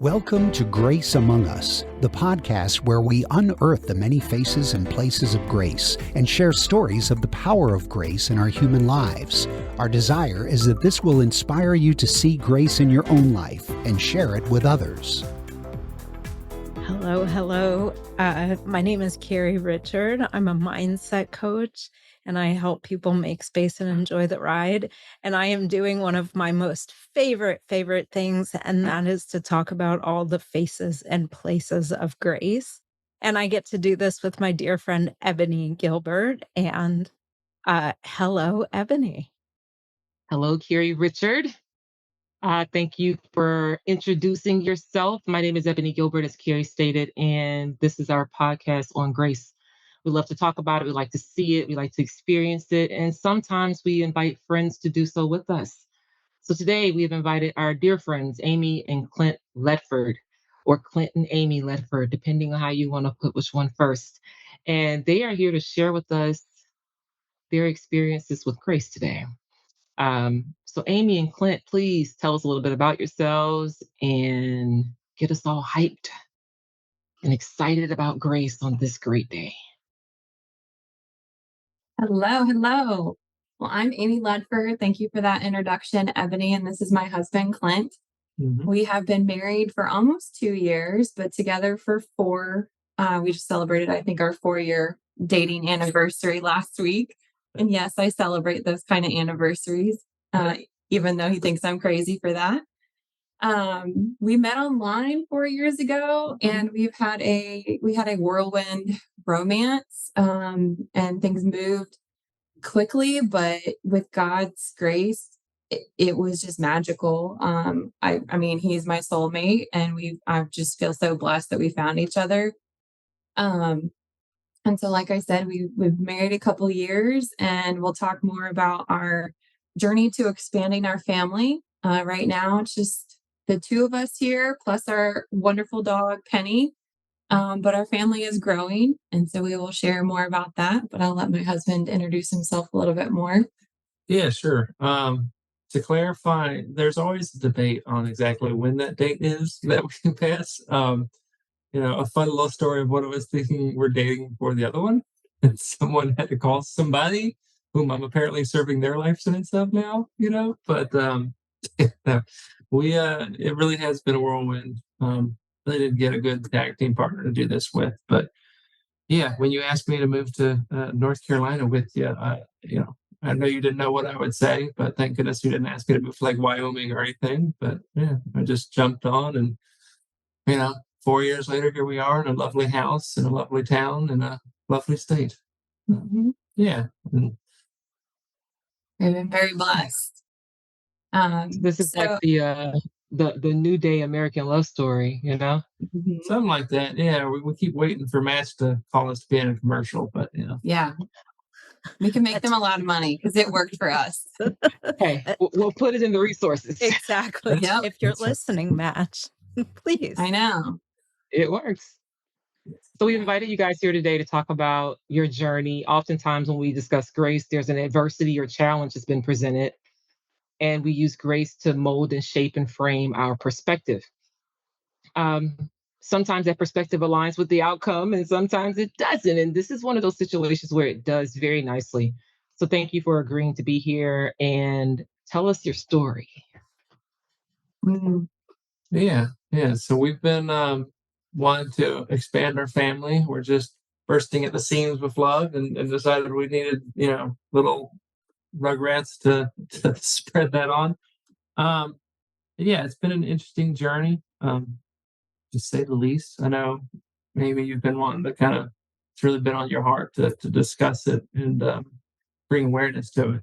Welcome to Grace Among Us, the podcast where we unearth the many faces and places of grace and share stories of the power of grace in our human lives. Our desire is that this will inspire you to see grace in your own life and share it with others. Hello. My name is Carrie Richard. I'm a mindset coach and I help people make space and enjoy the ride. And I am doing one of my most favorite things, and that is to talk about all the faces and places of grace. And I get to do this with my dear friend, Ebony Gilbert. And hello, Ebony. Hello, Carrie Richard. Thank you for introducing yourself. My name is Ebony Gilbert, as Carrie stated, and this is our podcast on grace. We love to talk about it. We like to see it. We like to experience it. And sometimes we invite friends to do so with us. So today we have invited our dear friends, Amy and Clint Ledford, or Clint and Amy Ledford, depending on how you want to put which one first. And they are here to share with us their experiences with grace today. So Amy and Clint, please tell us a little bit about yourselves and get us all hyped and excited about grace on this great day. Hello. Well, I'm Amy Ledford. Thank you for that introduction, Ebony. And this is my husband, Clint. We have been married for almost 2 years, but together for 4. We just celebrated, I think, our 4-year dating anniversary last week. And yes, I celebrate those kind of anniversaries, even though he thinks I'm crazy for that. We met online 4 years ago, and we had a whirlwind romance, and things moved quickly, but with God's grace, it was just magical. I mean, he's my soulmate, and I just feel so blessed that we found each other. And so, like I said, we've married a couple years, and we'll talk more about our journey to expanding our family. Right now, it's just the two of us here, plus our wonderful dog, Penny. But our family is growing, and so we will share more about that. But I'll let my husband introduce himself a little bit more. Yeah, sure. To clarify, there's always a debate on exactly when that date is that we can pass. A fun little story of one of us thinking we're dating before the other one, and someone had to call somebody whom I'm apparently serving their life sentence of now, but it really has been a whirlwind. Really didn't get a good tag team partner to do this with, but yeah, when you asked me to move to North Carolina with you, I know you didn't know what I would say, but thank goodness you didn't ask me to move to like Wyoming or anything. But yeah, I just jumped on, and 4 years later, here we are in a lovely house in a lovely town in a lovely state. Yeah. We've been very blessed. This is like the New Day American Love Story, Something like that. Yeah, we keep waiting for Match to call us to be in a commercial, but yeah, we can make them a lot of money because it worked for us. Hey, we'll put it in the resources. Exactly. Yep. If you're listening, Match, please. I know. It works. So we invited you guys here today to talk about your journey. Oftentimes when we discuss grace, there's an adversity or challenge that's been presented, and we use grace to mold and shape and frame our perspective. Sometimes that perspective aligns with the outcome, and sometimes it doesn't. And this is one of those situations where it does very nicely. So thank you for agreeing to be here and tell us your story. Yeah. So we've been wanting to expand our family. We're just bursting at the seams with love, and decided we needed, little rugrats to spread that on. Yeah, it's been an interesting journey, to say the least. I know maybe you've been wanting to it's really been on your heart to discuss it and bring awareness to it.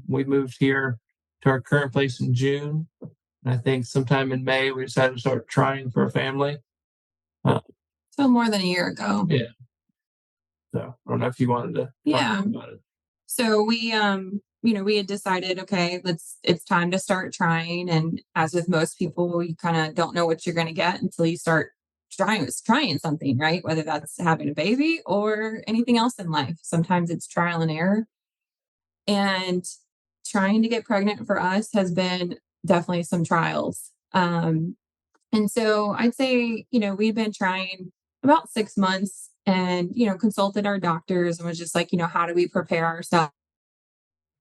We moved here to our current place in June. And I think sometime in May, we decided to start trying for a family. So more than a year ago. Yeah. So I don't know if you wanted to talk about it. So we had decided, okay, it's time to start trying. And as with most people, you kind of don't know what you're going to get until you start trying something, right? Whether that's having a baby or anything else in life. Sometimes it's trial and error. And trying to get pregnant for us has been definitely some trials. And so I'd say, we've been trying about 6 months and, consulted our doctors and was just like, how do we prepare ourselves?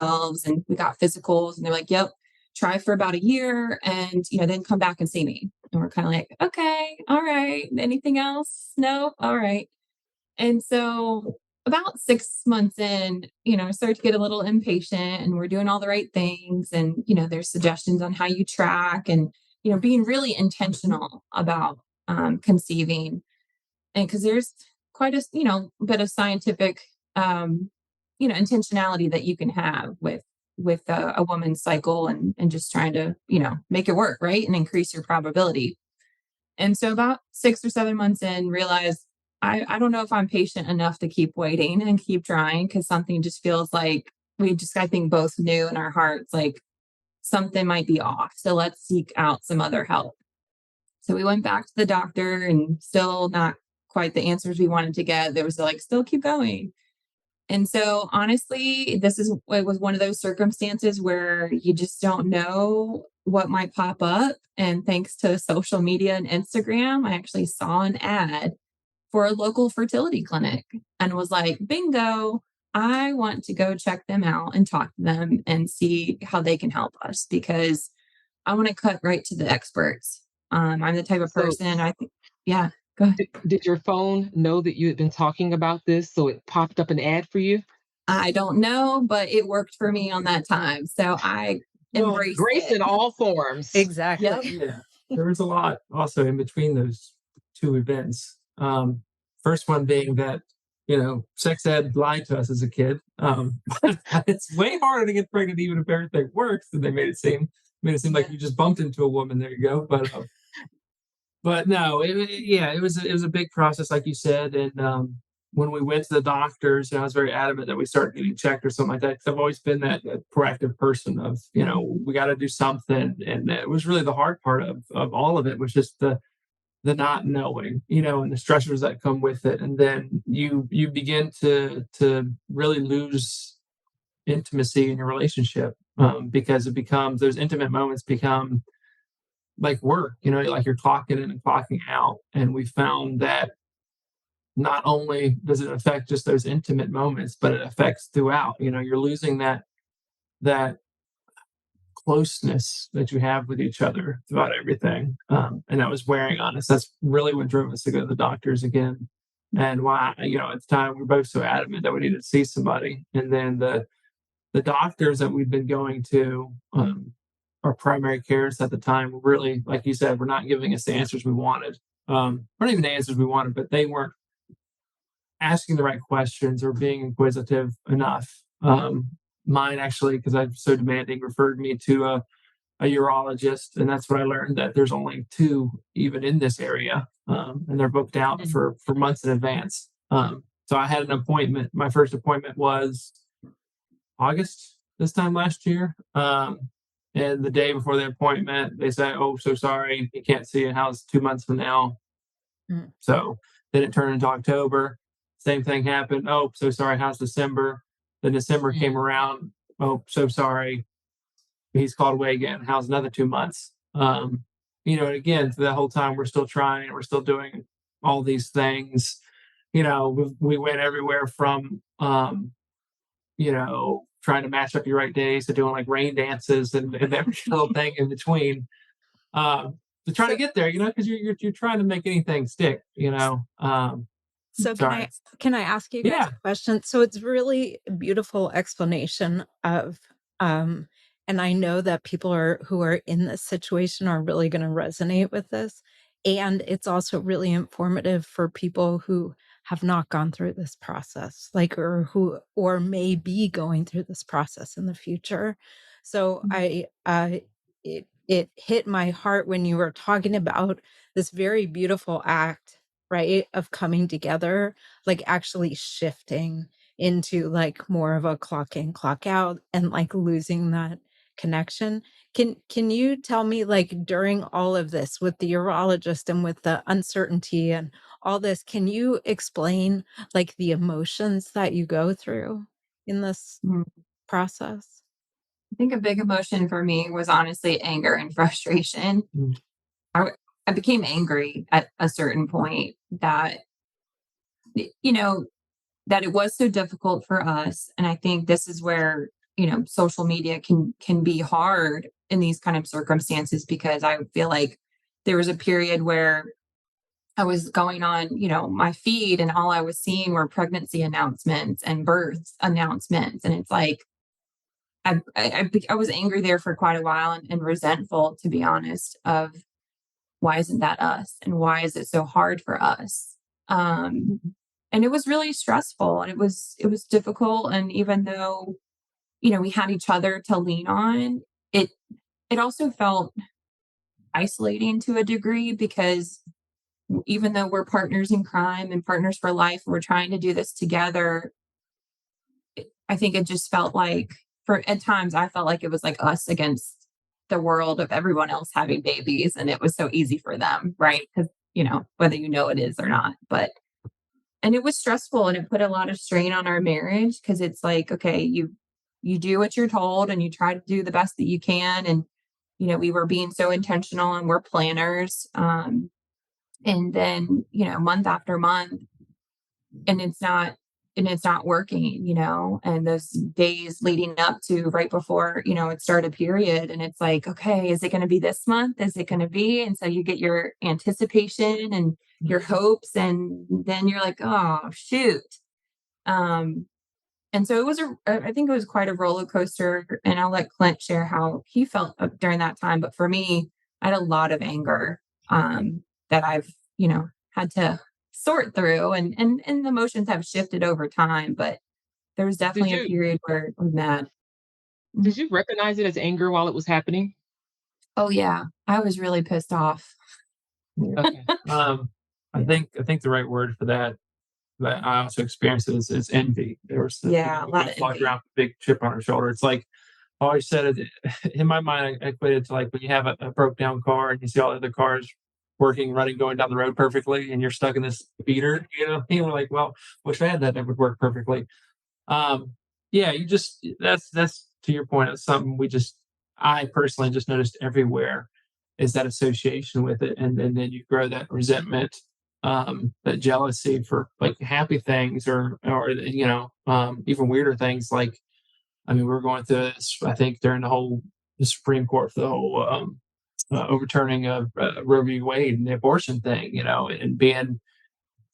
And we got physicals and they're like, yep, try for about a year and, then come back and see me. And we're kind of like, okay, all right. Anything else? No. All right. And so about 6 months in, I started to get a little impatient and we're doing all the right things. And, there's suggestions on how you track and, being really intentional about conceiving. And because there's quite a, bit of scientific, um, intentionality that you can have with a woman's cycle and just trying to, make it work, right. And increase your probability. And so about 6 or 7 months in, realized I don't know if I'm patient enough to keep waiting and keep trying because something just feels like we just, I think, both knew in our hearts, like something might be off. So let's seek out some other help. So we went back to the doctor and still not quite the answers we wanted to get. There was like, still keep going. And so honestly, it was one of those circumstances where you just don't know what might pop up. And thanks to social media and Instagram, I actually saw an ad for a local fertility clinic and was like, bingo, I want to go check them out and talk to them and see how they can help us because I want to cut right to the experts. I'm the type of So, person I think, yeah, go ahead. did your phone know that you had been talking about this, so it popped up an ad for you? I don't know, but it worked for me on that time. So I Well, embraced Grace in it. all forms. Exactly. Yep. yeah, there was a lot also in between those two events. First one being that sex ed lied to us as a kid. It's way harder to get pregnant even if everything works than they made it seem like you just bumped into a woman. There you go. But no, yeah, it was a big process, like you said, and when we went to the doctors, I was very adamant that we start getting checked or something like that. 'Cause I've always been that proactive person of, we got to do something, and it was really the hard part of all of it was just the not knowing, and the stressors that come with it, and then you begin to really lose intimacy in your relationship because it becomes those intimate moments become like work, like you're clocking in and clocking out. And we found that not only does it affect just those intimate moments, but it affects throughout. You're losing that closeness that you have with each other throughout everything. And that was wearing on us. That's really what drove us to go to the doctors again. And why, at the time we were both so adamant that we needed to see somebody. And then the doctors that we'd been going to, our primary cares at the time, were really, like you said, were not giving us the answers we wanted. Not even the answers we wanted, but they weren't asking the right questions or being inquisitive enough. Mine actually, because I'm so demanding, referred me to a urologist, and that's what I learned that there's only two even in this area, and they're booked out for months in advance. So I had an appointment. My first appointment was August this time last year. And the day before the appointment, they said, "Oh, so sorry, you can't see it. How's 2 months from now?" Mm. So then it turned into October. Same thing happened. "Oh, so sorry. How's December?" Then December came around. "Oh, so sorry. He's called away again. How's another 2 months?" And again, the whole time we're still trying. We're still doing all these things. We went everywhere from trying to match up your right days to doing like rain dances and every little thing in between to try to get there, because you're trying to make anything stick, So sorry. can I ask you guys Yeah. a question? So it's really a beautiful explanation of and I know that people who are in this situation are really going to resonate with this. And it's also really informative for people who have not gone through this process, like or may be going through this process in the future. So it hit my heart when you were talking about this very beautiful act, right, of coming together, like actually shifting into like more of a clock in, clock out, and like losing that connection. Can you tell me, like, during all of this with the urologist and with the uncertainty and all this, can you explain like the emotions that you go through in this Mm. process? I think a big emotion for me was honestly anger and frustration. Mm. I I became angry at a certain point that, you know, that it was so difficult for us. And I think this is where, social media can be hard in these kind of circumstances, because I feel like there was a period where I was going on, my feed, and all I was seeing were pregnancy announcements and birth announcements. And it's like, I was angry there for quite a while, and resentful, to be honest, of why isn't that us? And why is it so hard for us? And it was really stressful, and it was difficult. And even though, we had each other to lean on, it, it also felt isolating to a degree, because even though we're partners in crime and partners for life, we're trying to do this together. I think it just felt like, at times, I felt like it was like us against the world of everyone else having babies. And it was so easy for them, right? Because, whether it is or not. And it was stressful, and it put a lot of strain on our marriage, because it's like, okay, you do what you're told, and you try to do the best that you can. And, we were being so intentional, and we're planners. And then, month after month, and it's not working, and those days leading up to right before, it started period. And it's like, okay, is it going to be this month? Is it going to be? And so you get your anticipation and your hopes, and then you're like, oh, shoot. Um, and so I think it was quite a roller coaster, and I'll let Clint share how he felt during that time. But for me, I had a lot of anger, that I've, had to sort through, and the emotions have shifted over time, but there was Did definitely a you period where I was mad. did you recognize it as anger while it was happening? Oh yeah, I was really pissed off. Okay. I think the right word for that I also experienced is envy. There was Yeah, a lot of walk envy. around with a big chip on her shoulder. It's like I always said it in my mind. I equated to like when you have a broke down car and you see all the other cars working, running, going down the road perfectly, and you're stuck in this beater. You're like, well, wish I had that would work perfectly. Um, yeah, you just that's to your point. It's something I personally just noticed everywhere is that association with it, and then you grow that resentment, that jealousy for like happy things, or even weirder things. Like, I mean, we were going through this, I think, during the Supreme Court for the whole overturning of Roe v. Wade and the abortion thing, and being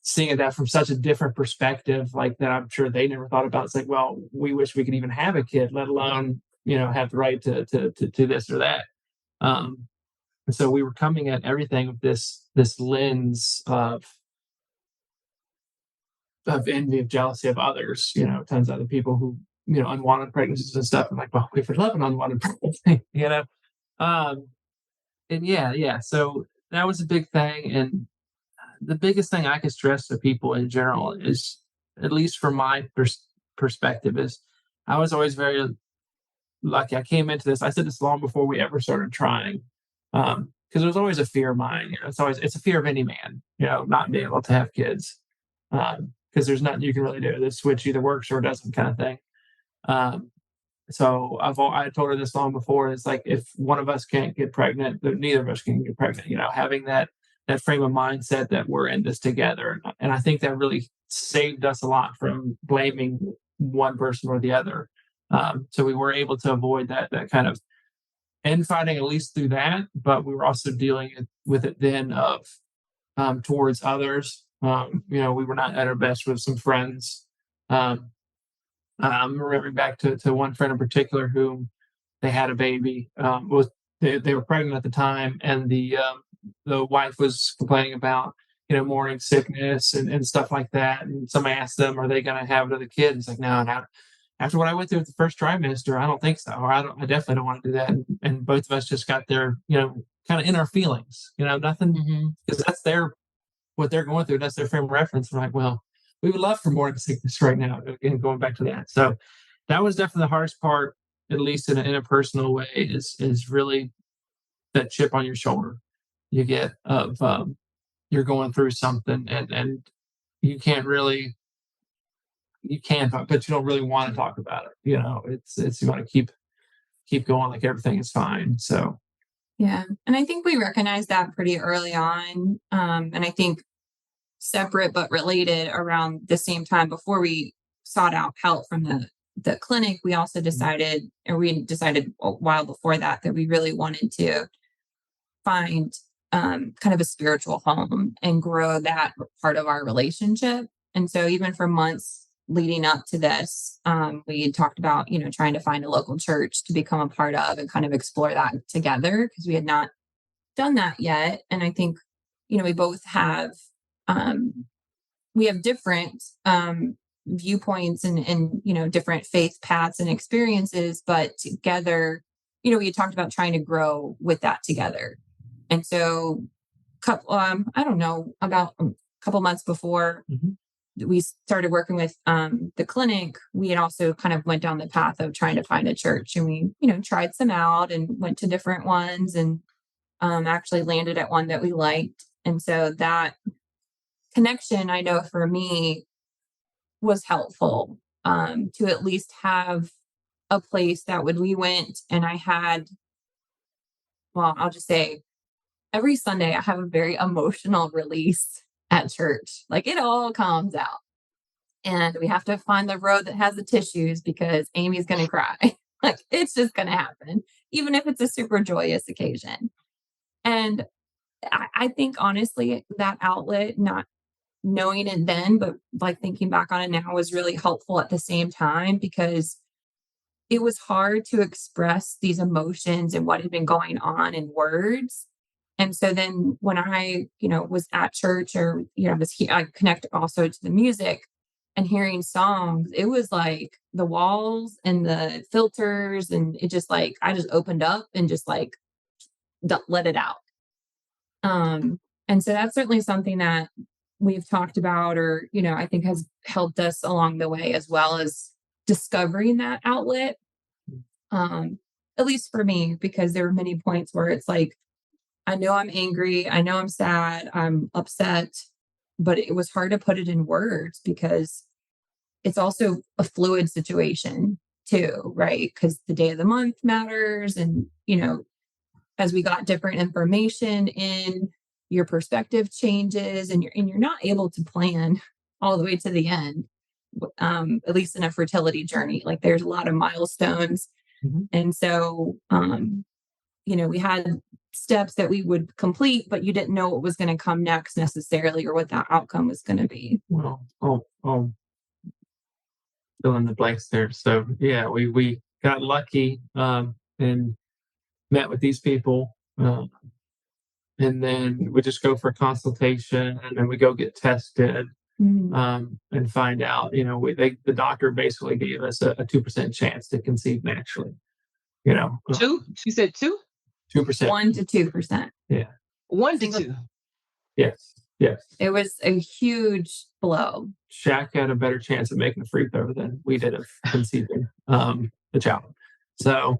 seeing that from such a different perspective, like that I'm sure they never thought about. It's like, well, we wish we could even have a kid, let alone, have the right to this or that. Um, and so we were coming at everything with this lens of envy, of jealousy of others, tons of other people who, unwanted pregnancies and stuff. I'm like, well, we would love an unwanted pregnancy, Um, and yeah. So that was a big thing. And the biggest thing I could stress to people in general is, at least from my perspective, is I was always very lucky. I came into this. I said this long before we ever started trying, because there was always a fear of mine. It's a fear of any man, not being able to have kids, because there's nothing you can really do. The switch either works or it doesn't, kind of thing. Um, so I told her this long before. It's like, if one of us can't get pregnant, then neither of us can get pregnant. Having that frame of mindset that we're in this together, and I think that really saved us a lot from blaming one person or the other. So we were able to avoid that kind of infighting, at least through that. But we were also dealing with it then of, towards others. We were not at our best with some friends. I'm remembering back to one friend in particular who they had a baby. They were pregnant at the time, and the wife was complaining about morning sickness and stuff like that. And somebody asked them, "Are they going to have another kid?" And it's like, no, no. After what I went through with the first trimester, I don't think so, or I definitely don't want to do that. And both of us just got there, kind of in our feelings, nothing, because that's what they're going through. That's their frame of reference. I'm like, well, we would love for morning sickness right now. Again, going back to that. So that was definitely the hardest part, at least in a personal way, is really that chip on your shoulder you get of, you're going through something, and you can't really, you can talk, but you don't really want to talk about it. It's you want to keep going like everything is fine. So Yeah. And I think we recognized that pretty early on. And I think separate but related around the same time before we sought out help from the clinic, we also decided, or we decided a while before that, that we really wanted to find kind of a spiritual home and grow that part of our relationship. And so even for months leading up to this, we had talked about, trying to find a local church to become a part of and kind of explore that together because we had not done that yet. And I think, we both have, we have different viewpoints and different faith paths and experiences, but together, we had talked about trying to grow with that together. And so, I don't know, about a couple months before we started working with the clinic, we had also kind of went down the path of trying to find a church, and we, tried some out and went to different ones, and actually landed at one that we liked. And so that connection, I know for me, was helpful to at least have a place that when we went and I had, well, I'll just say every Sunday I have a very emotional release at church. Like it all calms out. And we have to find the road that has the tissues because Amy's going to cry. Like it's just going to happen, even if it's a super joyous occasion. And I think honestly, that outlet, not knowing it then, but like thinking back on it now, was really helpful at the same time because it was hard to express these emotions and what had been going on in words. And so then when I, was at church or, I connect also to the music and hearing songs, it was like the walls and the filters. And it just like, I just opened up and just like let it out. And so that's certainly something that we've talked about or, I think has helped us along the way as well as discovering that outlet. At least for me, because there were many points where it's like, I know I'm angry. I know I'm sad. I'm upset, but it was hard to put it in words because it's also a fluid situation too, right? Because the day of the month matters. And, as we got different information in, your perspective changes and you're not able to plan all the way to the end. At least in a fertility journey, like there's a lot of milestones. And so, we had steps that we would complete, but you didn't know what was going to come next necessarily or what that outcome was going to be. Well, fill in the blanks there. So yeah, we got lucky and met with these people. And then we just go for a consultation and then we go get tested and find out, the doctor basically gave us a 2% chance to conceive naturally, Two? You said 2? 2%. 1 to 2%. Yeah. 1 to 2. Yes. It was a huge blow. Shaq had a better chance of making a free throw than we did of conceiving the child. So,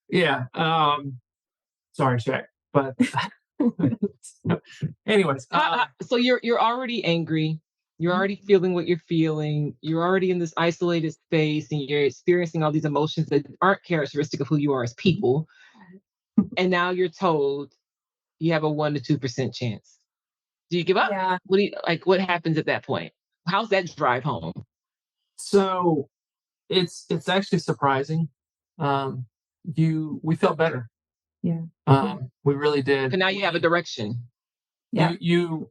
yeah. Sorry, Shaq. But anyways. So you're already angry. You're already feeling what you're feeling. You're already in this isolated space and you're experiencing all these emotions that aren't characteristic of who you are as people. And now you're told you have a 1 to 2% chance. Do you give up? Yeah. What happens at that point? How's that drive home? So it's actually surprising. We felt better. Yeah. We really did. And now you have a direction. Yeah.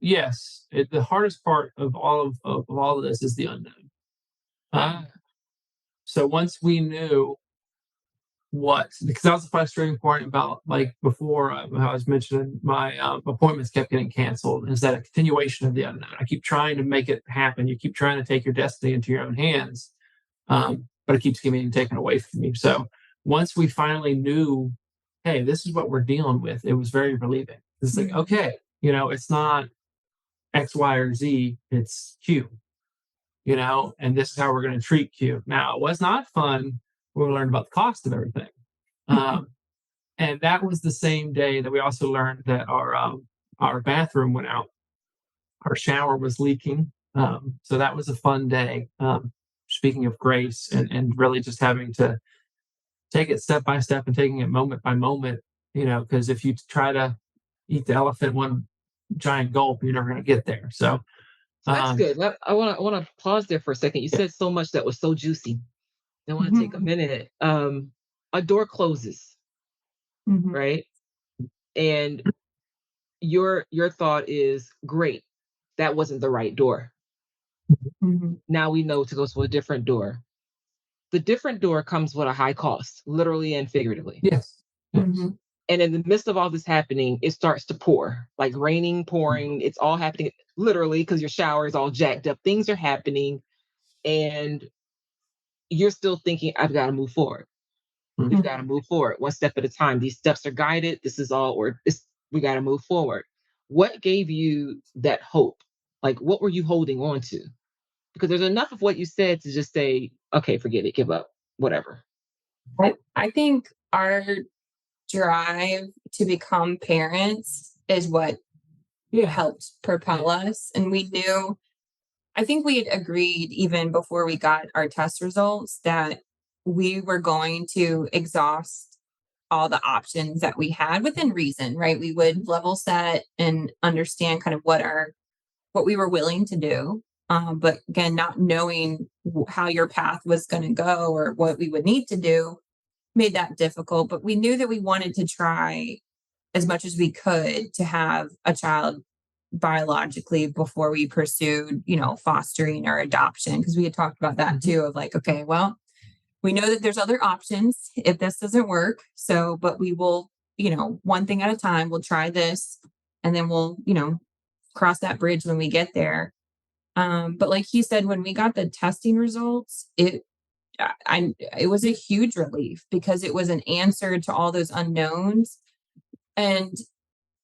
Yes. The hardest part of all of this is the unknown. So once we knew because that was the frustrating part about like before how I was mentioning my appointments kept getting canceled is that a continuation of the unknown. I keep trying to make it happen. You keep trying to take your destiny into your own hands, but it keeps getting taken away from you. So once we finally knew, hey, this is what we're dealing with, it was very relieving. It's like, okay, it's not X, Y, or Z, it's Q, and this is how we're going to treat Q. Now, it was not fun when we learned about the cost of everything. And that was the same day that we also learned that our bathroom went out. Our shower was leaking. So that was a fun day. Speaking of grace and really just having to take it step by step and taking it moment by moment. because if you try to eat the elephant one giant gulp, you're never going to get there. So That's good. I want to pause there for a second. You said so much that was so juicy. I want to take a minute. A door closes, right? And your thought is, great, that wasn't the right door. Now we know to go to a different door. The different door comes with a high cost, literally and figuratively. Yes. And in the midst of all this happening, it starts to pour, like raining, pouring. It's all happening literally because your shower is all jacked up. Things are happening, and you're still thinking, I've got to move forward. We've got to move forward one step at a time. These steps are guided. This is all, we got to move forward. What gave you that hope? Like, what were you holding on to? Because there's enough of what you said to just say, okay, forget it, give up, whatever. I think our drive to become parents is what helped propel us. And we knew, I think we had agreed even before we got our test results that we were going to exhaust all the options that we had within reason, right? We would level set and understand kind of what we were willing to do. But again, not knowing how your path was going to go or what we would need to do made that difficult. But we knew that we wanted to try as much as we could to have a child biologically before we pursued, fostering or adoption. Because we had talked about that too, of like, okay, well, we know that there's other options if this doesn't work. So, but we will, one thing at a time, we'll try this and then we'll, cross that bridge when we get there. But like he said, when we got the testing results, it was a huge relief because it was an answer to all those unknowns, and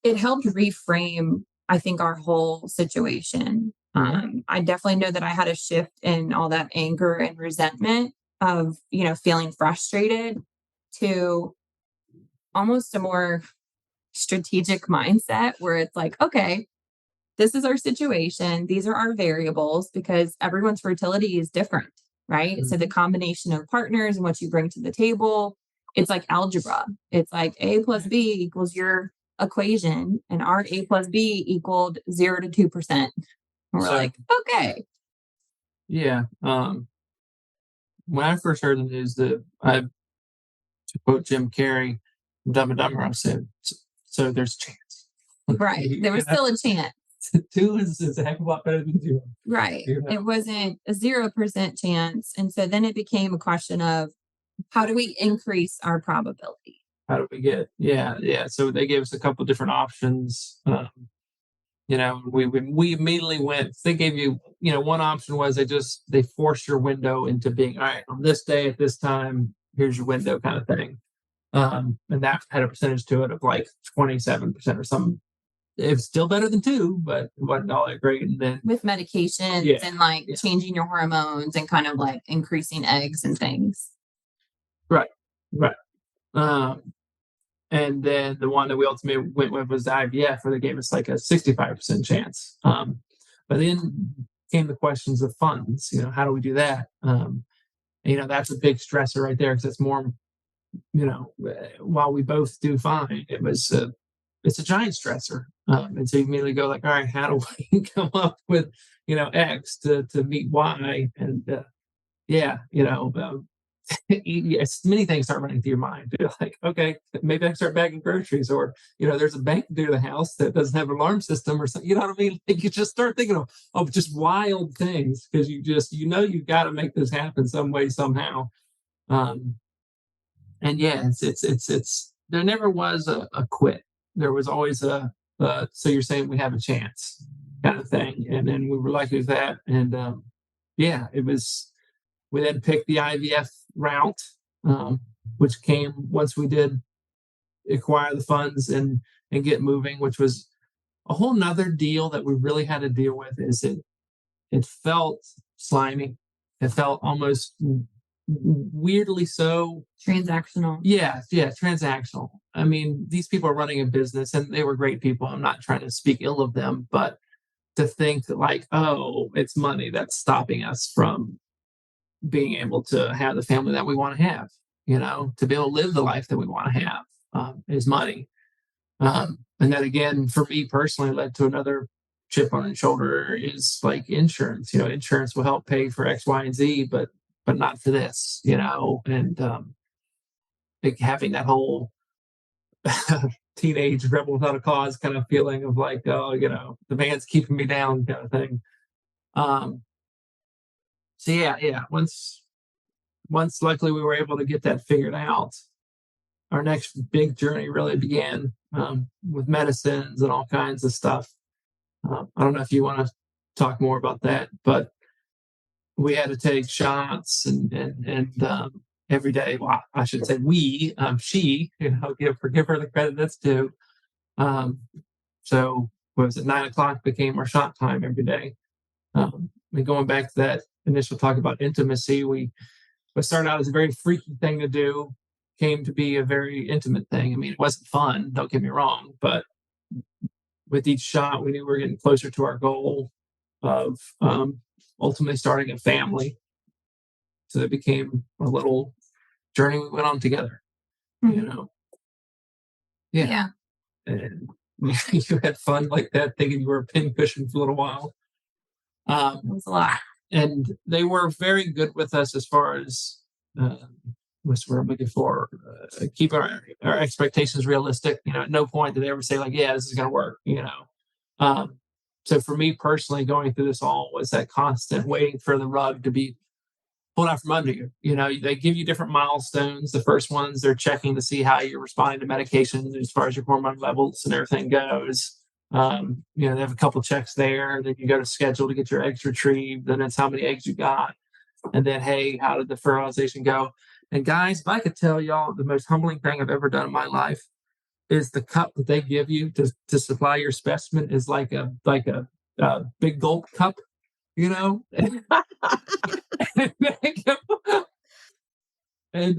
it helped reframe, I think, our whole situation. I definitely know that I had a shift in all that anger and resentment of, feeling frustrated to almost a more strategic mindset where it's like, okay, this is our situation. These are our variables because everyone's fertility is different, right? So the combination of partners and what you bring to the table, it's like algebra. It's like A plus B equals your equation, and our A plus B equaled 0 to 2%. And we're like, okay. Yeah. When I first heard the news to quote Jim Carrey, Dumb and Dumber, I said, so there's a chance. Right. There was still a chance. 2 is a heck of a lot better than 0. Right. It wasn't a 0% chance. And so then it became a question of how do we increase our probability? How do we get? Yeah. So they gave us a couple different options. We immediately went. They gave you, one option was they force your window into being, all right, on this day at this time, here's your window kind of thing. And that had a percentage to it of like 27% or something. It's still better than 2, but it wasn't all that great. And then with medications and changing your hormones and kind of like increasing eggs and things. Right. And then the one that we ultimately went with was the IVF, where they gave us like a 65% chance. But then came the questions of funds. How do we do that? That's a big stressor right there because it's more, while we both do fine, it's a giant stressor. And so you immediately go like, all right, how do we come up with, X to meet Y? And many things start running through your mind. You're like, okay, maybe I can start bagging groceries, or, there's a bank near the house that doesn't have an alarm system or something. You know what I mean? Like, you just start thinking of just wild things because you've got to make this happen some way, somehow. And yeah, it's there never was a quit. There was always so you're saying we have a chance kind of thing. And then we were lucky with that. And it was, we then picked the IVF route, which came once we did acquire the funds and get moving, which was a whole nother deal that we really had to deal with. Is it felt slimy. It felt almost weirdly so transactional. Yeah, transactional. I mean, these people are running a business and they were great people. I'm not trying to speak ill of them, but to think that like, oh, it's money that's stopping us from being able to have the family that we want to have, to be able to live the life that we want to have. is money. And that again, for me personally, led to another chip on his shoulder is like insurance. Insurance will help pay for X, Y, and Z, but not for this. And like having that whole teenage rebel without a cause kind of feeling of like, oh, the man's keeping me down kind of thing. So yeah. Once luckily we were able to get that figured out, our next big journey really began with medicines and all kinds of stuff. I don't know if you want to talk more about that, but we had to take shots and every day. Well, I should say we, she, give her the credit that's due. So what was it? 9:00 became our shot time every day. And going back to that initial talk about intimacy, what started out as a very freaky thing to do came to be a very intimate thing. I mean, it wasn't fun, don't get me wrong, but with each shot, we knew we were getting closer to our goal of ultimately starting a family. So it became a little journey we went on together, Yeah. And you had fun like that, thinking you were a pincushion for a little while. It was a lot. And they were very good with us as far as what's the word I'm looking for, keep our expectations realistic. At no point did they ever say like, yeah, this is going to work, So for me personally, going through this all was that constant waiting for the rug to be pulled out from under you. They give you different milestones. The first ones, they're checking to see how you're responding to medication as far as your hormone levels and everything goes. They have a couple checks there. Then you go to schedule to get your eggs retrieved. Then it's how many eggs you got. And then, hey, how did the fertilization go? And guys, if I could tell y'all the most humbling thing I've ever done in my life is the cup that they give you to supply your specimen is like a big gold cup, and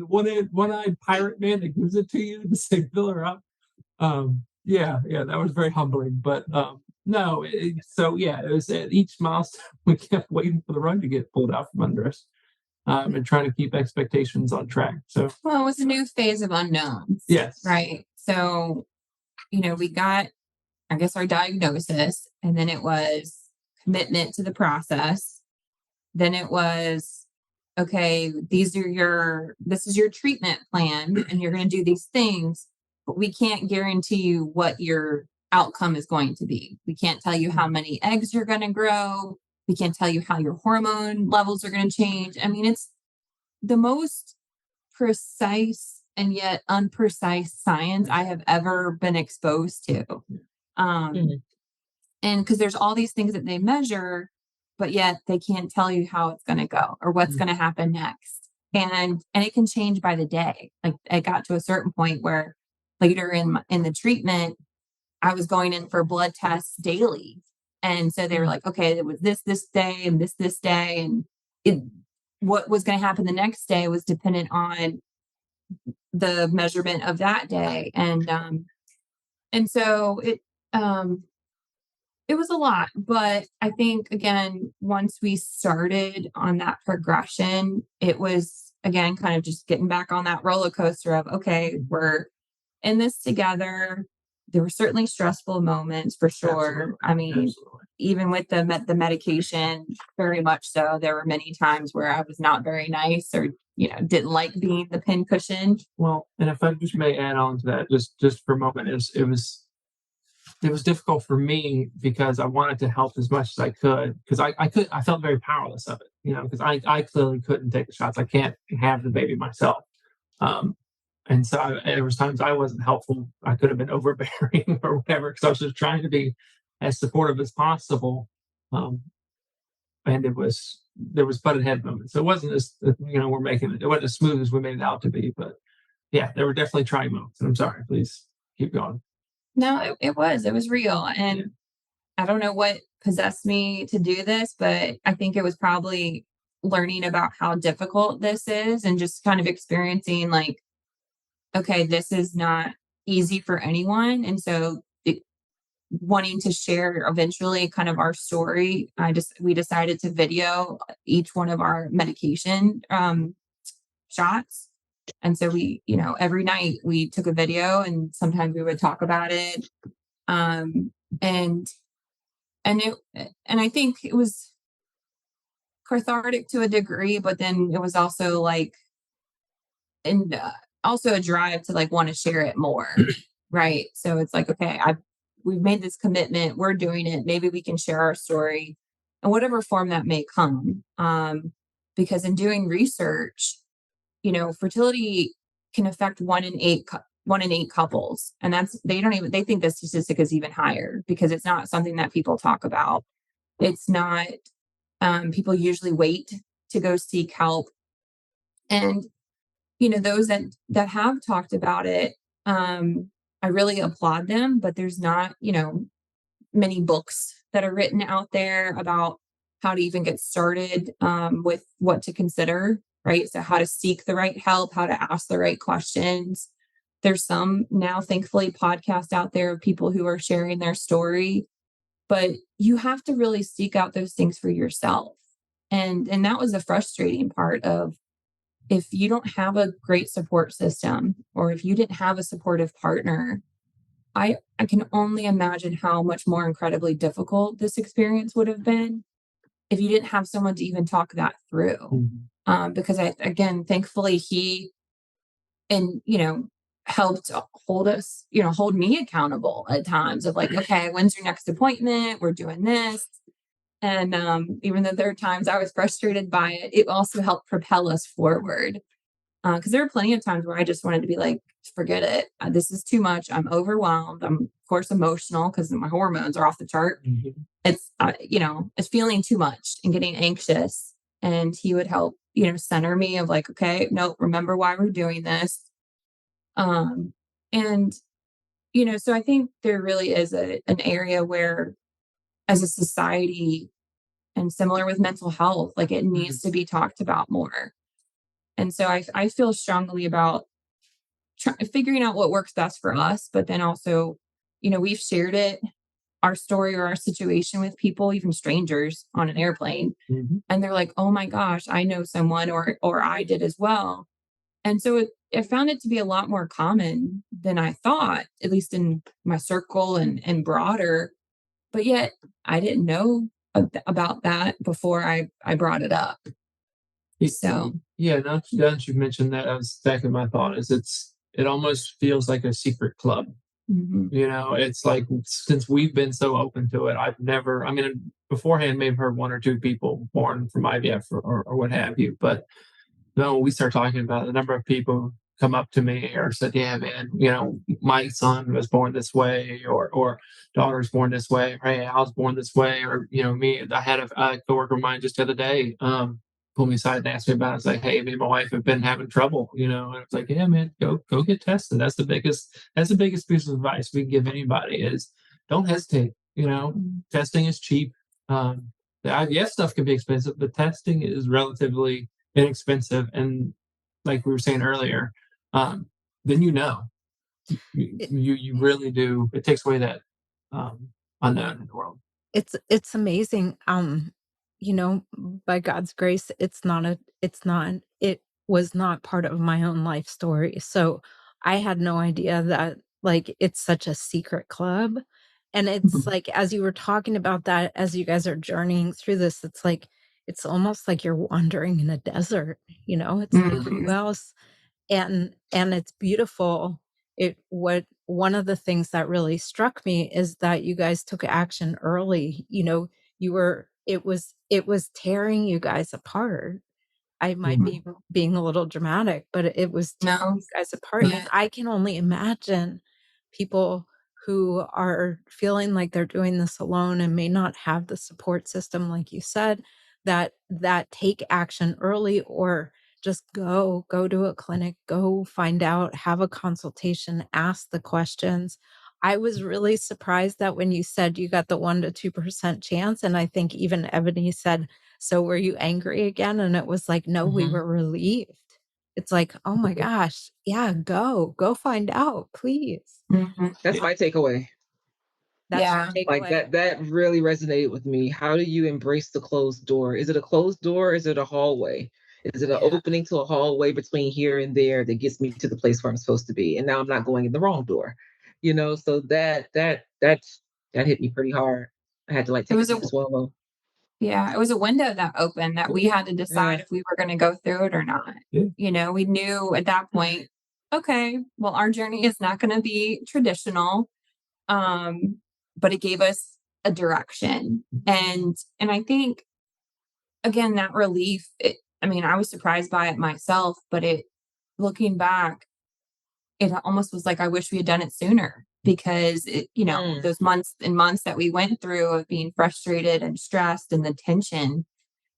one-eyed pirate man that gives it to you to say fill her up. Yeah, that was very humbling. But no, it was at each milestone we kept waiting for the rug to get pulled out from under us. And trying to keep expectations on track. So, well, it was a new phase of unknowns. Yes. Right. So, we got, I guess, our diagnosis, and then it was commitment to the process. Then it was, okay, this is your treatment plan, and you're going to do these things, but we can't guarantee you what your outcome is going to be. We can't tell you how many eggs you're going to grow. We can't tell you how your hormone levels are going to change. I mean, it's the most precise and yet unprecise science I have ever been exposed to. And because there's all these things that they measure, but yet they can't tell you how it's going to go or what's going to happen next. And it can change by the day. Like it got to a certain point where later in the treatment, I was going in for blood tests daily. And so they were like, okay, it was this day and this day. And what was going to happen the next day was dependent on the measurement of that day. And so it was a lot, but I think again, once we started on that progression, it was again, kind of just getting back on that roller coaster of, okay, we're in this together. There were certainly stressful moments for sure. Absolutely. I mean, Absolutely. Even with the medication, very much so. There were many times where I was not very nice or, didn't like being the pincushion. Well, and if I just may add on to that, just for a moment, it was difficult for me because I wanted to help as much as I could because I felt very powerless of it, because I clearly couldn't take the shots. I can't have the baby myself. And so there was times I wasn't helpful. I could have been overbearing or whatever because I was just trying to be as supportive as possible. And there was butted head moments. So it wasn't as it wasn't as smooth as we made it out to be. But yeah, there were definitely trying moments. And I'm sorry. Please keep going. No, it was real. And I don't know what possessed me to do this, but I think it was probably learning about how difficult this is and just kind of experiencing like, okay, this is not easy for anyone. And so wanting to share eventually kind of our story, we decided to video each one of our medication shots And so we, every night we took a video and sometimes we would talk about it. And I think it was cathartic to a degree, but then it was also like, and also a drive to like want to share it more. Right. So it's like, okay, we've made this commitment. We're doing it. Maybe we can share our story in whatever form that may come. Because in doing research, fertility can affect 1 in 8 couples. And they think the statistic is even higher because it's not something that people talk about. It's not, people usually wait to go seek help. And, those that have talked about it, I really applaud them, but there's not, many books that are written out there about how to even get started, with what to consider, right? So how to seek the right help, how to ask the right questions. There's some now, thankfully, podcasts out there of people who are sharing their story, but you have to really seek out those things for yourself. And that was the frustrating part of, if you don't have a great support system, or if you didn't have a supportive partner, I can only imagine how much more incredibly difficult this experience would have been if you didn't have someone to even talk that through. Because thankfully he, and, helped hold me accountable at times of like, okay, when's your next appointment? We're doing this. And even though there are times I was frustrated by it, it also helped propel us forward. Because there were plenty of times where I just wanted to be like, forget it. This is too much. I'm overwhelmed. I'm, of course, emotional because my hormones are off the chart. It's, it's feeling too much and getting anxious. And he would help, center me of like, okay, no, remember why we're doing this. And, so I think there really is an area where, as a society, and similar with mental health, like it needs to be talked about more. And so I feel strongly about figuring out what works best for us, but then also, we've shared our story or our situation with people, even strangers on an airplane. And they're like, oh my gosh, I know someone, or I did as well. And so I found it to be a lot more common than I thought, at least in my circle and broader. But yet I didn't know about that before I brought it up. So yeah, now that you mentioned that, was exactly my thought. It almost feels like a secret club. It's like, since we've been so open to it, beforehand, may have heard 1 or 2 people born from IVF or what have you, but no, we start talking about the number of people come up to me or said, yeah, man, my son was born this way, or daughter's born this way, or hey, I was born this way, or, I had a coworker of mine just the other day, pull me aside and ask me about it. It's like, hey, me and my wife have been having trouble, and it's like, yeah, man, go get tested. That's the biggest piece of advice we can give anybody is don't hesitate. Testing is cheap. The IVF stuff can be expensive, but testing is relatively inexpensive. And like we were saying earlier, then you really do. It takes away that unknown in the world. It's amazing. By God's grace, it was not part of my own life story. So I had no idea that like it's such a secret club. And it's like, as you were talking about that, as you guys are journeying through this, it's like, it's almost like you're wandering in a desert, it's like, who else? And it's beautiful. One of the things that really struck me is that you guys took action early. It was tearing you guys apart. I might be being a little dramatic, but it was tearing you guys apart. And I can only imagine people who are feeling like they're doing this alone and may not have the support system, like you said, that take action early, or just go to a clinic, go find out, have a consultation, ask the questions. I was really surprised that when you said you got the 1 to 2% chance, and I think even Ebony said, so were you angry again? And it was like, no, we were relieved. It's like, oh my gosh, yeah, go find out, please. That's my takeaway. That's your takeaway. Like that really resonated with me. How do you embrace the closed door? Is it a closed door? Is it a hallway? Is it an opening to a hallway between here and there that gets me to the place where I'm supposed to be? And now I'm not going in the wrong door, So that hit me pretty hard. I had to like It take a was a deep swallow. Yeah, it was a window that opened that we had to decide if we were going to go through it or not. Yeah. We knew at that point, okay, well, our journey is not going to be traditional, but it gave us a direction, and I think again that relief. I was surprised by it myself, but looking back, it almost was like I wish we had done it sooner because those months and months that we went through of being frustrated and stressed and the tension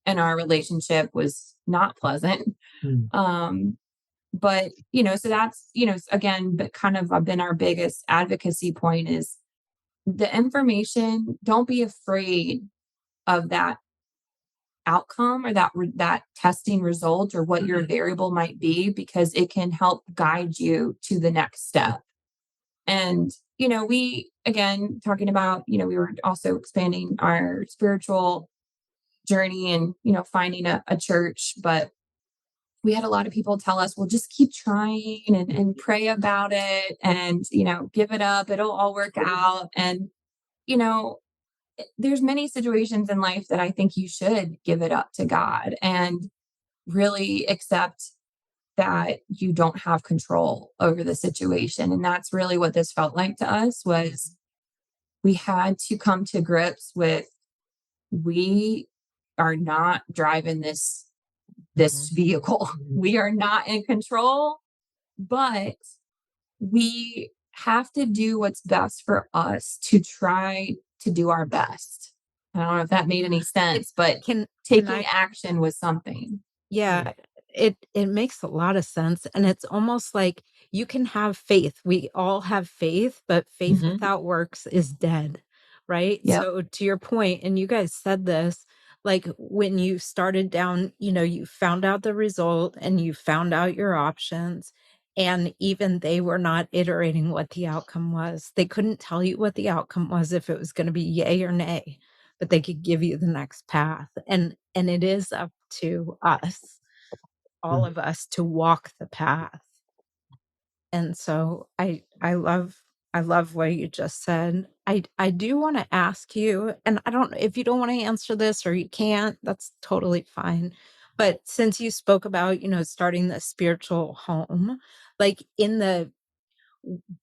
in our relationship was not pleasant. But so that's again, but kind of been our biggest advocacy point is the information. Don't be afraid of that outcome or that testing result or what your variable might be, because it can help guide you to the next step. And we again talking about we were also expanding our spiritual journey and finding a church, but we had a lot of people tell us, well, just keep trying and pray about it and give it up, it'll all work out. And there's many situations in life that I think you should give it up to God and really accept that you don't have control over the situation. And that's really what this felt like to us. Was we had to come to grips with, we are not driving this vehicle. We are not in control, but we have to do what's best for us to try to do our best. I don't know if that made any sense, but taking action was something. Yeah, it makes a lot of sense. And it's almost like you can have faith. We all have faith, but faith without works is dead, right? Yep. So to your point, and you guys said this, like when you started down, you found out the result and you found out your options. And even they were not iterating what the outcome was. They couldn't tell you what the outcome was, if it was going to be yay or nay, but they could give you the next path. And it is up to us, all of us, to walk the path. And so I love what you just said. I do want to ask you, and I don't, if you don't want to answer this or you can't, that's totally fine. But since you spoke about, starting the spiritual home, like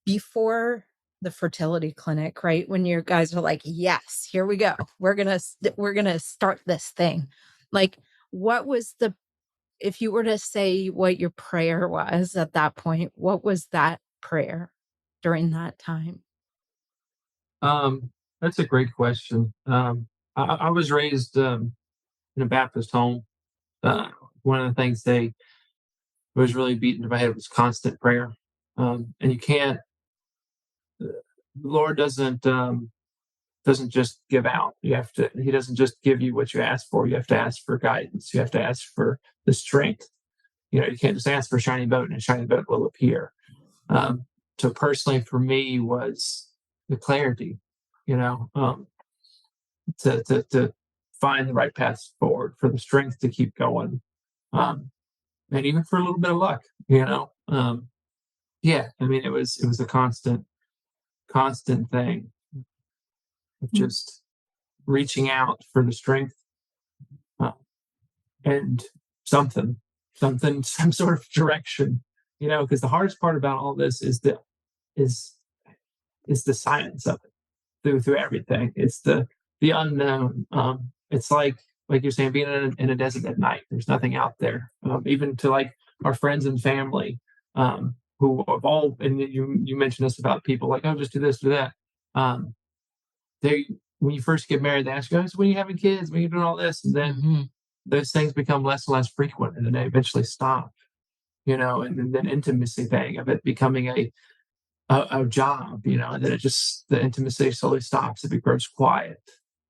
before the fertility clinic, right? When your guys are like, yes, here we go. We're going to start this thing. Like, what was if you were to say what your prayer was at that point, what was that prayer during that time? That's a great question. I was raised in a Baptist home. One of the things they was really beaten to my head was constant prayer. And you can't. The Lord doesn't just give out. You have to. He doesn't just give you what you ask for. You have to ask for guidance. You have to ask for the strength. You can't just ask for a shiny boat and a shiny boat will appear. So personally, for me, was the clarity. To find the right path forward, for the strength to keep going, and even for a little bit of luck. It was a constant thing of just reaching out for the strength, and some sort of direction. Because the hardest part about all this is is the silence of it through everything. It's the unknown. It's like you're saying, being in a desert at night. There's nothing out there. Even to like our friends and family, who have all, and you mentioned this about people like, oh, just do this, do that. They, when you first get married, they ask you, oh, so when are you having kids? When are you doing all this? And then those things become less and less frequent, and then they eventually stop. And then intimacy thing of it becoming a job, and then the intimacy slowly stops. It grows quiet,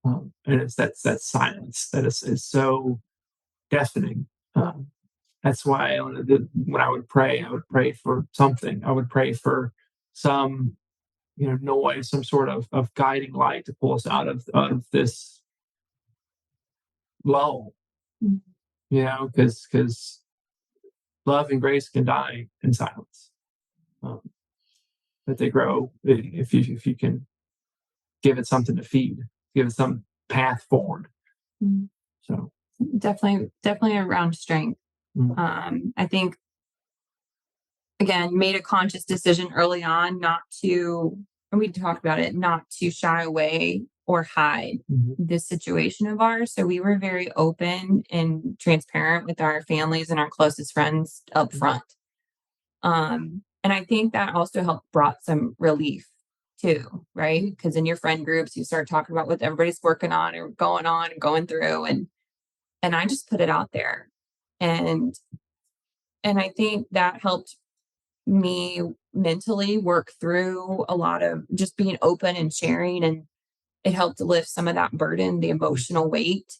and it's that silence that is so deafening. That's why when I would pray for something. I would pray for some, noise, some sort of guiding light to pull us out of this lull. because love and grace can die in silence, but they grow if you can give it something to feed, give it some path forward. Mm. So definitely around strength. I think, again, made a conscious decision early on not to, and we talked about it, not to shy away or hide this situation of ours. So we were very open and transparent with our families and our closest friends up front. And I think that also helped brought some relief too, right? Because in your friend groups, you start talking about what everybody's working on or going through, and I just put it out there, and I think that helped me mentally work through a lot of just being open and sharing, and it helped lift some of that burden, the emotional weight.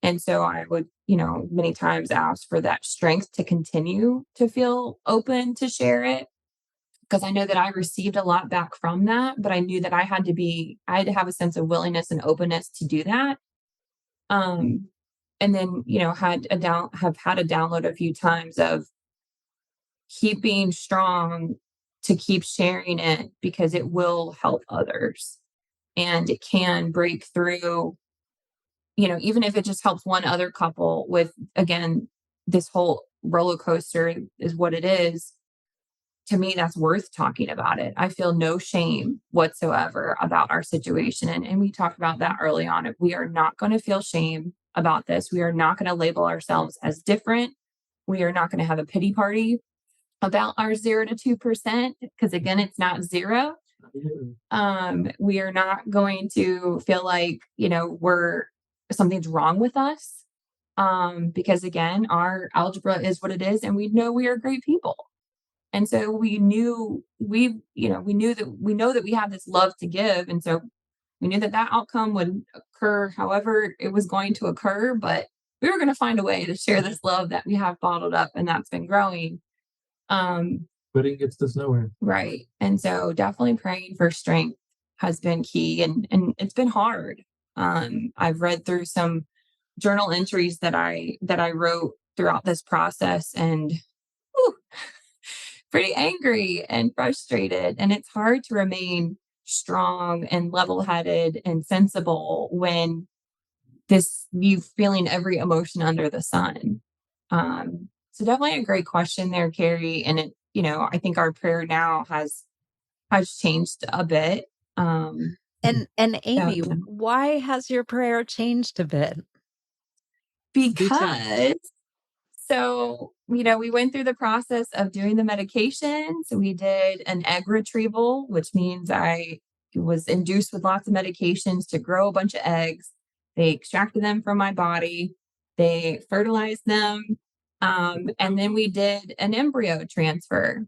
And so I would, many times ask for that strength to continue to feel open to share it, because I know that I received a lot back from that, but I knew that I had to have a sense of willingness and openness to do that. And then, have had a download a few times of keeping strong, to keep sharing it, because it will help others, and it can break through, even if it just helps one other couple with, again, this whole roller coaster is what it is. To me, that's worth talking about it. I feel no shame whatsoever about our situation. And we talked about that early on. We are not going to feel shame about this. We are not going to label ourselves as different. We are not going to have a pity party about our 0 to 2%, because again, it's not zero. We are not going to feel like, something's wrong with us. Because again, our algebra is what it is, and we know we are great people. And so we know that we have this love to give. And so we knew that outcome would occur however it was going to occur, but we were going to find a way to share this love that we have bottled up, and that's been growing. But it gets us nowhere. Right. And so definitely praying for strength has been key, and it's been hard. I've read through some journal entries that I wrote throughout this process, and pretty angry and frustrated. And it's hard to remain strong and level-headed and sensible when you feeling every emotion under the sun. So definitely a great question there, Carrie. And it, I think our prayer now has changed a bit. And Amy, why has your prayer changed a bit? Because we went through the process of doing the medication. So we did an egg retrieval, which means I was induced with lots of medications to grow a bunch of eggs. They extracted them from my body. They fertilized them. And then we did an embryo transfer.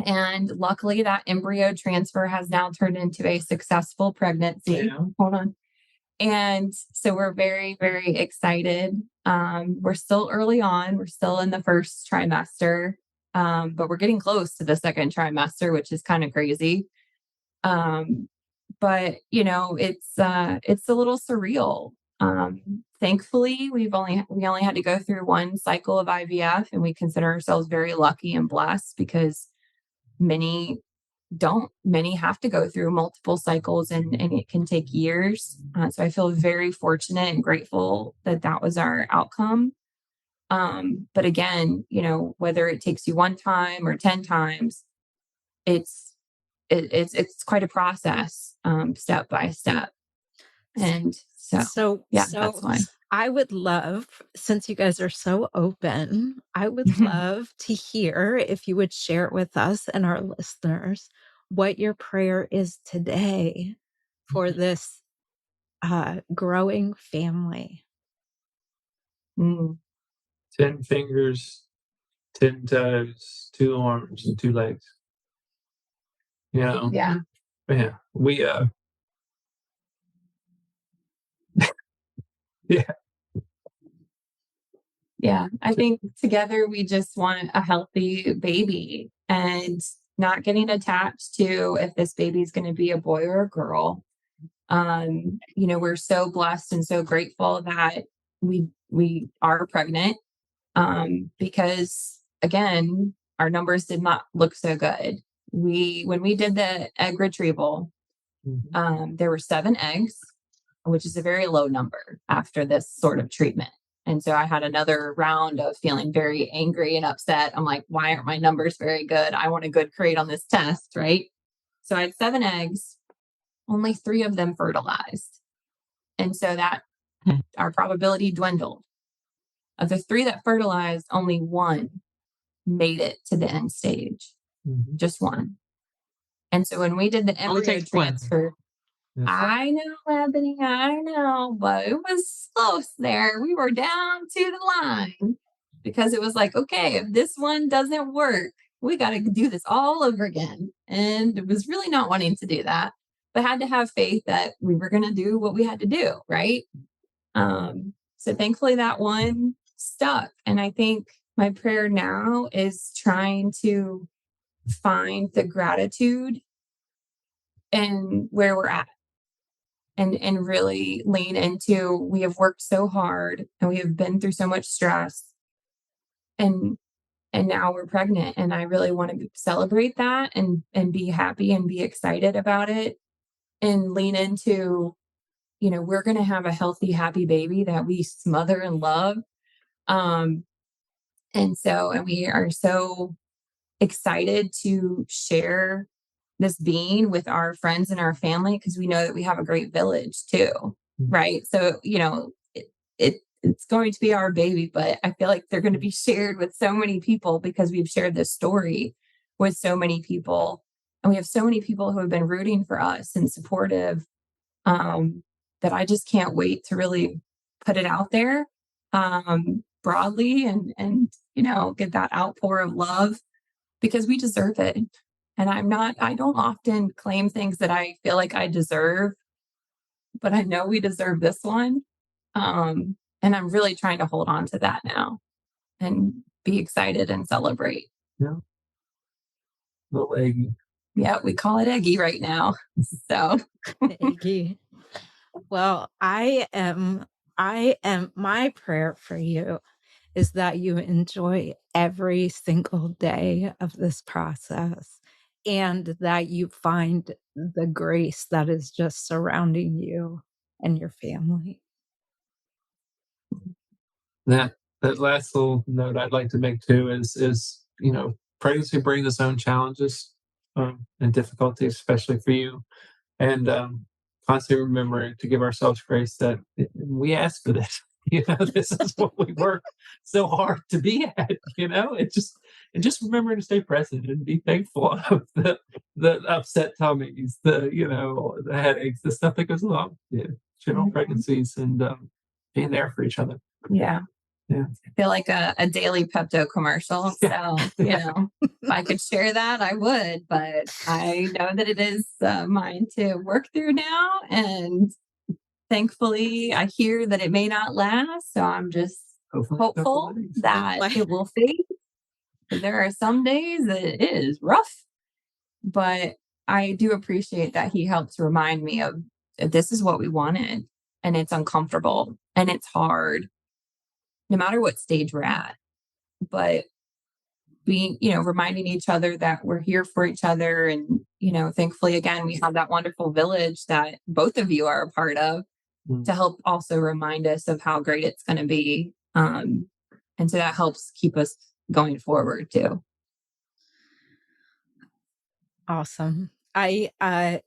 And luckily, that embryo transfer has now turned into a successful pregnancy. Yeah. Hold on. And so we're very, very excited. We're still early on. We're still in the first trimester, but we're getting close to the second trimester, which is kind of crazy. But it's a little surreal. Thankfully, we only had to go through one cycle of IVF, and we consider ourselves very lucky and blessed, because many have to go through multiple cycles, and it can take years. So I feel very fortunate and grateful that was our outcome. But again, whether it takes you one time or 10 times, it's quite a process, step by step. And so that's why. I would love, since you guys are so open, I would love to hear if you would share it with us and our listeners what your prayer is today for this growing family. 10 fingers, 10 toes, 2 arms, and 2 legs. Yeah. Yeah. We Yeah, I think together we just want a healthy baby, and not getting attached to if this baby's going to be a boy or a girl. We're so blessed and so grateful that we we are pregnant, because again, our numbers did not look so good. When we did the egg retrieval, there were 7 eggs, which is a very low number after this sort of treatment. And so I had another round of feeling very angry and upset. I'm like, why aren't my numbers very good? I want a good grade on this test, right? So I had 7 eggs, only 3 of them fertilized. And so that our probability dwindled. Of the 3 that fertilized, only 1 made it to the end stage. Just 1. And so when we did the embryo transfer, I know, Ebony, I know, but it was close there. We were down to the line because it was like, okay, if this one doesn't work, we got to do this all over again. And it was really not wanting to do that, but had to have faith that we were going to do what we had to do. Right. So thankfully that one stuck. And I think my prayer now is trying to find the gratitude in where we're at. And really lean into, we have worked so hard and we have been through so much stress, and now we're pregnant, and I really want to celebrate that and be happy and be excited about it, and lean into, we're going to have a healthy, happy baby that we smother and love. And we are so excited to share this being with our friends and our family, because we know that we have a great village too, right? So it's going to be our baby, but I feel like they're going to be shared with so many people because we've shared this story with so many people, and we have so many people who have been rooting for us and supportive, that I just can't wait to really put it out there, broadly, and get that outpour of love, because we deserve it. And I don't often claim things that I feel like I deserve, but I know we deserve this one. And I'm really trying to hold on to that now and be excited and celebrate. Yeah. Little Eggy. Yeah, we call it Eggy right now. So Eggy. Well, my prayer for you is that you enjoy every single day of this process, and that you find the grace that is just surrounding you and your family. That last little note I'd like to make too is pregnancy brings its own challenges and difficulties, especially for you, and constantly remembering to give ourselves grace that we ask for this. This is what we work so hard to be at. And just remembering to stay present and be thankful of the upset tummies, the headaches, the stuff that goes along, general pregnancies, and being there for each other. yeah. Yeah. I feel like a daily Pepto commercial. So, if I could share that, I would, but I know that it is mine to work through now. And thankfully, I hear that it may not last. So I'm just hopeful that it will fade. There are some days that it is rough, but I do appreciate that he helps remind me of, this is what we wanted, and it's uncomfortable and it's hard, no matter what stage we're at. But being, reminding each other that we're here for each other. And, thankfully, again, we have that wonderful village that both of you are a part of to help also remind us of how great it's going to be. And so that helps keep us going forward too. Awesome.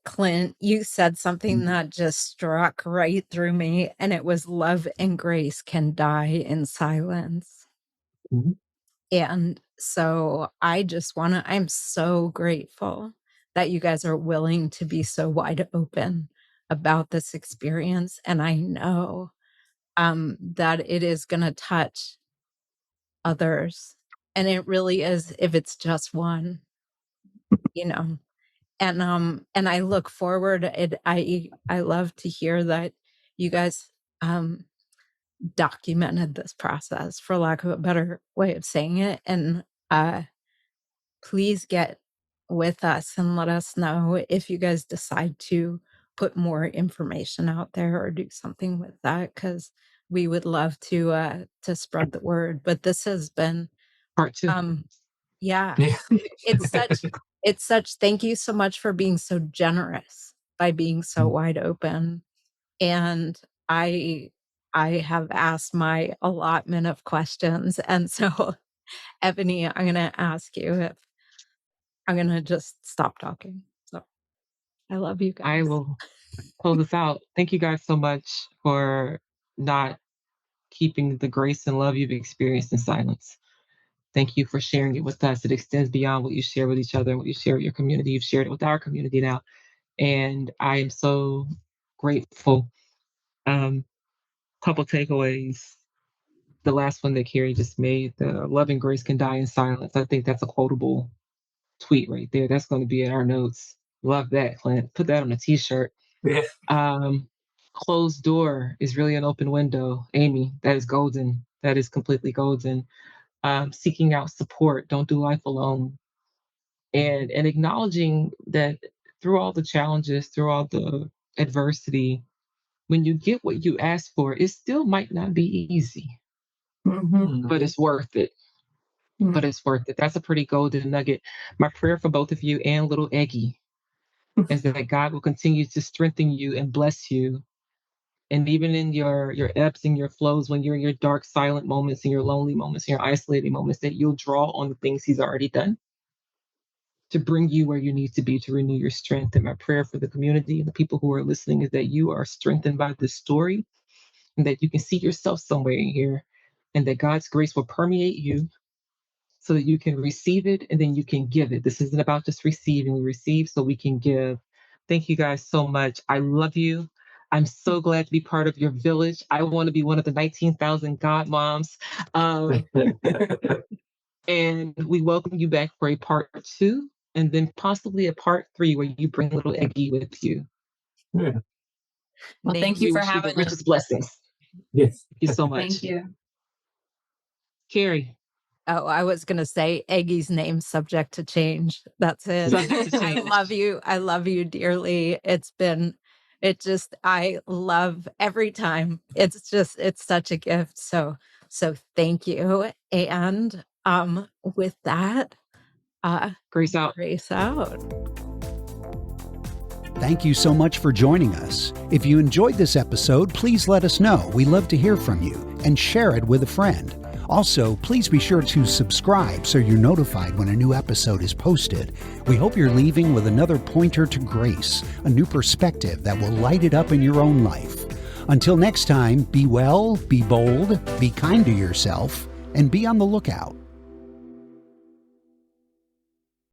Clint, you said something that just struck right through me, and it was love and grace can die in silence. And so I'm so grateful that you guys are willing to be so wide open about this experience. And I know that it is going to touch others. And it really is, if it's just one, And I look forward. I love to hear that you guys documented this process, for lack of a better way of saying it. And please get with us and let us know if you guys decide to put more information out there or do something with that, because we would love to spread the word. But this has been, Part two. yeah, Yeah. it's such, thank you so much for being so generous by being so wide open. And I have asked my allotment of questions. And so, Ebony, I'm going to ask you if I'm going to just stop talking. So I love you guys. I will close this out. Thank you guys so much for not keeping the grace and love you've experienced in silence. Thank you for sharing it with us. It extends beyond what you share with each other and what you share with your community. You've shared it with our community now. And I am so grateful. Couple takeaways. The last one that Carrie just made, the love and grace can die in silence. I think that's a quotable tweet right there. That's going to be in our notes. Love that, Clint. Put that on a t-shirt. Yeah. Closed door is really an open window. Amy, that is golden. That is completely golden. Seeking out support. Don't do life alone. And acknowledging that through all the challenges, through all the adversity, when you get what you ask for, it still might not be easy, but it's worth it. But it's worth it. That's a pretty golden nugget. My prayer for both of you and little Eggie is that God will continue to strengthen you and bless you. And even in your ebbs and your flows, when you're in your dark, silent moments, and your lonely moments, and your isolated moments, that you'll draw on the things He's already done to bring you where you need to be to renew your strength. And my prayer for the community and the people who are listening is that you are strengthened by this story and that you can see yourself somewhere in here and that God's grace will permeate you so that you can receive it and then you can give it. This isn't about just receiving. We receive so we can give. Thank you guys so much. I love you. I'm so glad to be part of your village. I want to be one of the 19,000 godmoms. And we welcome you back for a part 2 and then possibly a part 3 where you bring little Eggie with you. Yeah. Well, thank you for having the us. richest blessings. Yes. Thank you so much. Thank you. Carrie. Oh, I was going to say Eggie's name subject to change. That's it. Subject to change. I love you. I love you dearly. I love every time. It's such a gift. So thank you. And with that, Grace out. Grace out. Thank you so much for joining us. If you enjoyed this episode, please let us know. We love to hear from you, and share it with a friend. Also, please be sure to subscribe so you're notified when a new episode is posted. We hope you're leaving with another pointer to grace, a new perspective that will light it up in your own life. Until next time, be well, be bold, be kind to yourself, and be on the lookout.